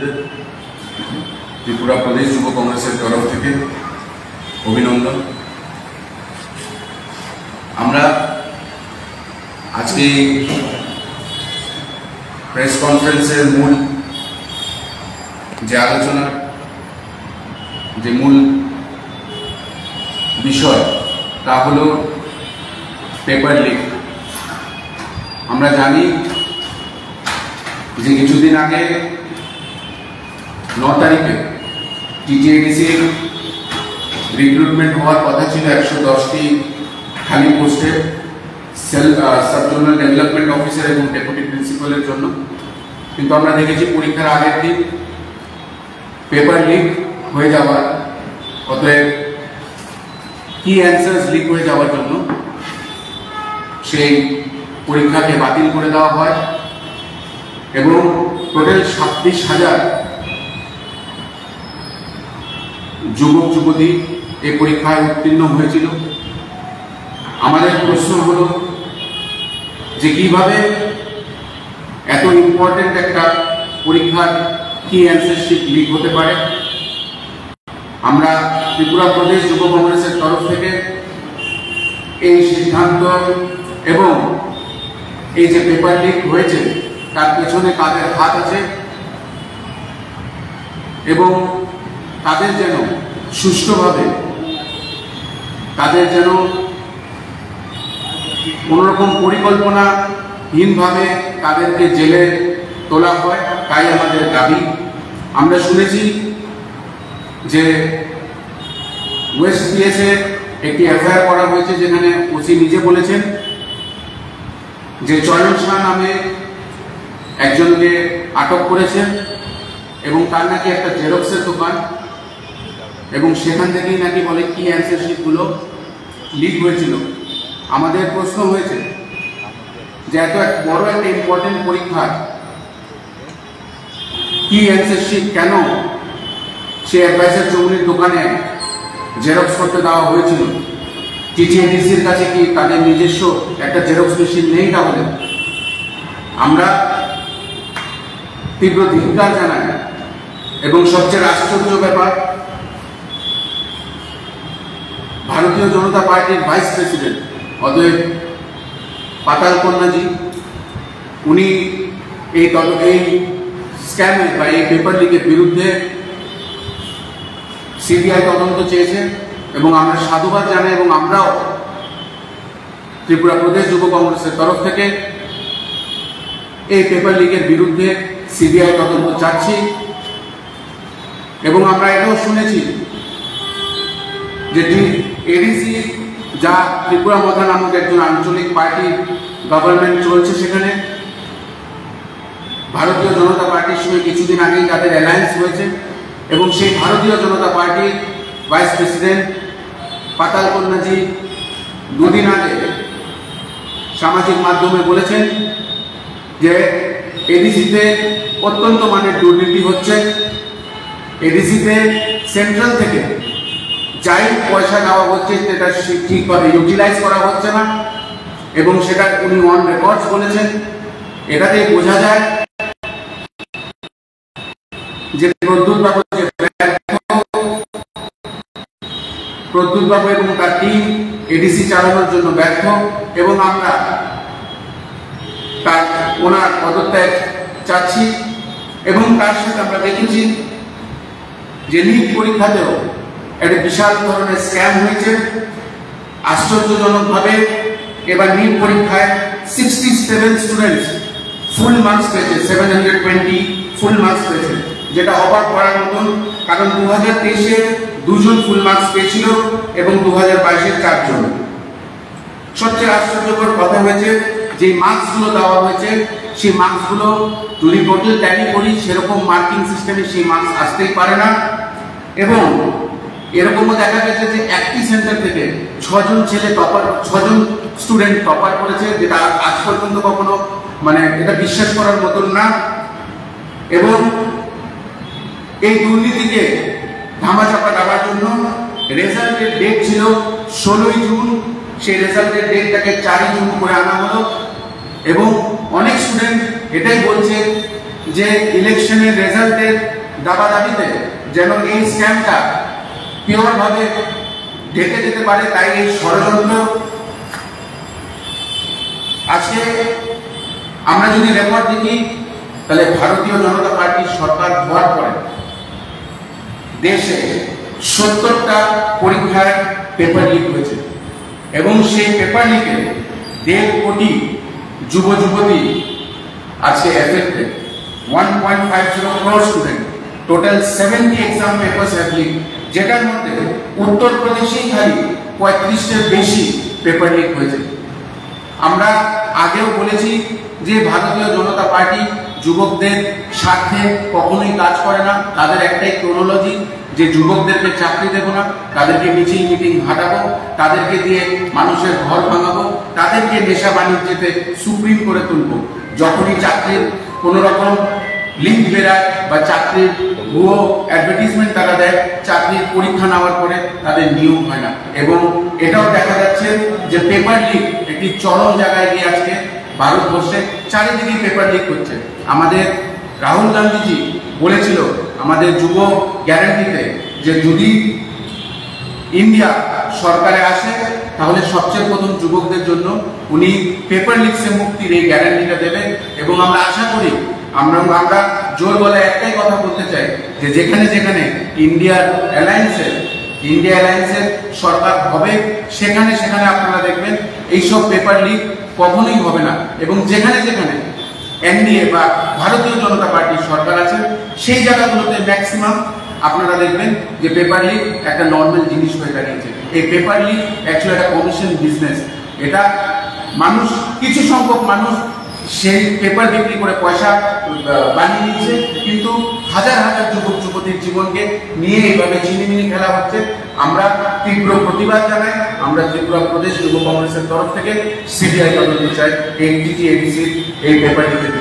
বন্ধুদের ত্রিপুরা প্রদেশ যুব কংগ্রেসের তরফ থেকে অভিনন্দন। আমরা আজকে প্রেস কনফারেন্সের মূল যে আলোচনা, যে মূল বিষয় তা হলো পেপার লিক। আমরা জানি যে কিছুদিন আগে 9 তারিখে টিটিআইডিসির রিক্রুটমেন্ট হওয়ার কথা ছিল 110টি খালি পোস্টে সাবজোনাল ডেভেলপমেন্ট অফিসার এবং ডেপুটি প্রিন্সিপালের জন্য, কিন্তু আমরা দেখেছি পরীক্ষার আগের দিন পেপার লিক হয়ে যাওয়ার, অতএব কি অ্যান্সার্স লিক হয়ে যাওয়ার জন্য সেই পরীক্ষাকে বাতিল করে দেওয়া হয় এবং টোটাল 26,000 যুবক যুবতী এই পরীক্ষায় উত্তীর্ণ হয়েছিল। আমাদের প্রশ্ন হলো যে কিভাবে এত ইম্পর্টেন্ট একটা পরীক্ষার কি অ্যান্সার শিট লিক হতে পারে। আমরা ত্রিপুরা প্রদেশ যুব কংগ্রেসের তরফ থেকে এই সিদ্ধান্ত এবং এই যে পেপার লিক হয়েছে তার পেছনে কাদের হাত আছে এবং তাদের যেন সুষ্ঠুভাবে, তাদের যেন কোনোরকম পরিকল্পনাহীনভাবে তাদেরকে জেলে তোলা হয়, তাই আমাদের দাবি। আমরা শুনেছি যে ওয়েস্ট পিএসে একটি এফআইআর করা হয়েছে, যেখানে ওসি নিজে বলেছেন যে চয়ন শাহ নামে একজনকে আটক করেছেন এবং তার নাকি একটা জেরক্সের দোকান, এবং সেখান থেকেই নাকি বলে কি অ্যান্সার শিটগুলো লিক হয়েছিল। আমাদের প্রশ্ন হয়েছে যে এত বড় একটা ইম্পর্টেন্ট পরীক্ষা কি অ্যান্সার শিট কেন সে অ্যাডভাইসার চৌধুরীর দোকানে জেরক্স করতে দেওয়া হয়েছিল? টিটিআইডিসির কাছে কি তাদের নিজস্ব একটা জেরক্স মেশিন নেই? তাহলে আমরা তীব্র ধিক্কার জানাই। এবং সবচেয়ে আশ্চর্য ব্যাপার, ভারতীয় জনতা পার্টির ভাইস প্রেসিডেন্ট অতএব পাতাল কন্যাজি, উনি এই স্ক্যামে বা এই পেপার লিকের বিরুদ্ধে সিবিআই তদন্ত চেয়েছেন এবং আমরা সাধুবাদ জানাই এবং আমরাও ত্রিপুরা প্রদেশ যুব কংগ্রেসের তরফ থেকে এই পেপার লিকের বিরুদ্ধে সিবিআই তদন্ত চাচ্ছি। এবং আমরা এটাও শুনেছি যে এডিসি, যা ত্রিপুরা মথা নামক একজন আঞ্চলিক পার্টির গভর্নমেন্ট চলছে, সেখানে ভারতীয় জনতা পার্টির সঙ্গে কিছুদিন আগেই তাদের অ্যালায়েন্স হয়েছে এবং সেই ভারতীয় জনতা পার্টির ভাইস প্রেসিডেন্ট পাতাল কন্যাজি দুদিন আগে সামাজিক মাধ্যমে বলেছেন যে এডিসিতে অত্যন্ত মানের দুর্নীতি হচ্ছে, এডিসিতে সেন্ট্রাল থেকে যাই পয়সা দেওয়া হচ্ছে সেটা ঠিকভাবে ইউটিলাইজ করা হচ্ছে না এবং সেটা উনি অন রেকর্ডস বলেছেন। এটাতে বোঝা যায় যে প্রদ্যুৎ বাবু এবং তার টিম এডিসি চালানোর জন্য ব্যর্থ এবং আমরা ওনার পদত্যাগ চাচ্ছি। এবং তার সাথে আমরা দেখেছি যে নিট পরীক্ষাতেও একটা বিশাল ধরনের স্ক্যাম হয়েছে। আশ্চর্যজনকভাবে এবার নিট পরীক্ষায় 67 স্টুডেন্টস ফুল মার্কস পেয়েছে, 720 ফুল মার্কস পেয়েছে, যেটা অবাক করার মতন। কারণ 2023-এ 2 জন ফুল মার্কস পেয়েছিল এবং 2022-এ 4 জন। সবচেয়ে আশ্চর্যকর কথা হয়েছে যে মার্কসগুলো দেওয়া হয়েছে, সেই মার্কসগুলো যদি টোটাল ট্যালি করি সেরকম মার্কিং সিস্টেমে সেই মার্কস আসতেই পারে না। এবং এরকমও দেখা গেছে যে একটি সেন্টার থেকে 6 জন স্টুডেন্ট টপার করেছে, যেটা আজ পর্যন্ত কখনো এটা বিশ্বাস করার মতন না। এবং এই দুর্নীতিকে ধামাচাপা দেওয়ার জন্য রেজাল্টের ডেট ছিল 16ই জুন, সেই রেজাল্টের ডেটটাকে 4ই জুন করে আনা হলো। এবং অনেক স্টুডেন্ট এটাই বলছে যে ইলেকশনের রেজাল্টের দাবিতে যেন এই স্ক্যামটা পিওর ভাবে ঢেকে যেতে পারে, তাই এই ষড়যন্ত্র। আজকে আমরা যদি রেকর্ড দেখি, তাহলে ভারতীয় জনতা পার্টির সরকার হওয়ার পরে দেশে 70টা পরীক্ষায় পেপার লিক হয়েছে এবং সেই পেপার লিকে 1.5 কোটি যুব যুবতী আজকে affected. 1.50 crore student, total 70 exam papers have leak, যেটার মধ্যে উত্তরপ্রদেশেই খালি 35টার বেশি পেপার লিক হয়েছে। আমরা আগেও বলেছি যে ভারতীয় জনতা পার্টি যুবকদের স্বার্থে কখনোই কাজ করে না। তাদের একটাই ক্রোনোলজি যে যুবকদেরকে চাকরি দেব না, তাদেরকে মিছিল মিটিং হাঁটাবো, তাদেরকে দিয়ে মানুষের ঘর ভাঙাবো, তাদেরকে নেশা বাণিজ্যতে সুপ্রিম করে তুলবো। যখনই চাকরির কোন রকম লিঙ্ক বেরায় বা চাকরির ভুয়ো অ্যাডভার্টিজমেন্ট তারা দেয়, চাকরির পরীক্ষা নেওয়ার পরে তাদের নিয়োগ হয় না। এবং এটাও দেখা যাচ্ছে যে পেপার লিক একটি চরম জায়গায় গিয়ে আজকে ভারতবর্ষে চারিদিকে পেপার লিক হচ্ছে। আমাদের রাহুল গান্ধীজি বলেছিল আমাদের যুব গ্যারান্টিতে যে যদি ইন্ডিয়া সরকারে আসে তাহলে সবচেয়ে প্রথম যুবকদের জন্য উনি পেপার লিকসে মুক্তির এই গ্যারান্টিটা দেবেন। এবং আমরা আশা করি, আমরা জোর গলায় একটাই কথা বলতে চাই যে যেখানে যেখানে ইন্ডিয়া অ্যালায়েন্সের সরকার হবে সেখানে সেখানে আপনারা দেখবেন এইসব পেপার লিক কখনোই হবে না। এবং যেখানে যেখানে এনডিএ বা ভারতীয় জনতা পার্টির সরকার আছে সেই জায়গাগুলোতে ম্যাক্সিমাম আপনারা দেখবেন যে পেপার লিক একটা নর্মাল জিনিস হয়ে দাঁড়িয়েছে। এই পেপার লিক অ্যাকচুয়ালি একটা কমিশন বিজনেস। এটা মানুষ, কিছু সংখ্যক মানুষ সেই পেপার বিক্রি করে পয়সা বানিয়ে নিচ্ছে, কিন্তু হাজার হাজার যুবক যুবতীর জীবনকে নিয়ে এইভাবে ছিনিমিনি খেলা হচ্ছে। আমরা তীব্র প্রতিবাদ জানাই। আমরা ত্রিপুরা প্রদেশ যুব কংগ্রেসের তরফ থেকে সিবিআই তদন্ত চাই এই টিটিএডিসির এই পেপার লিকের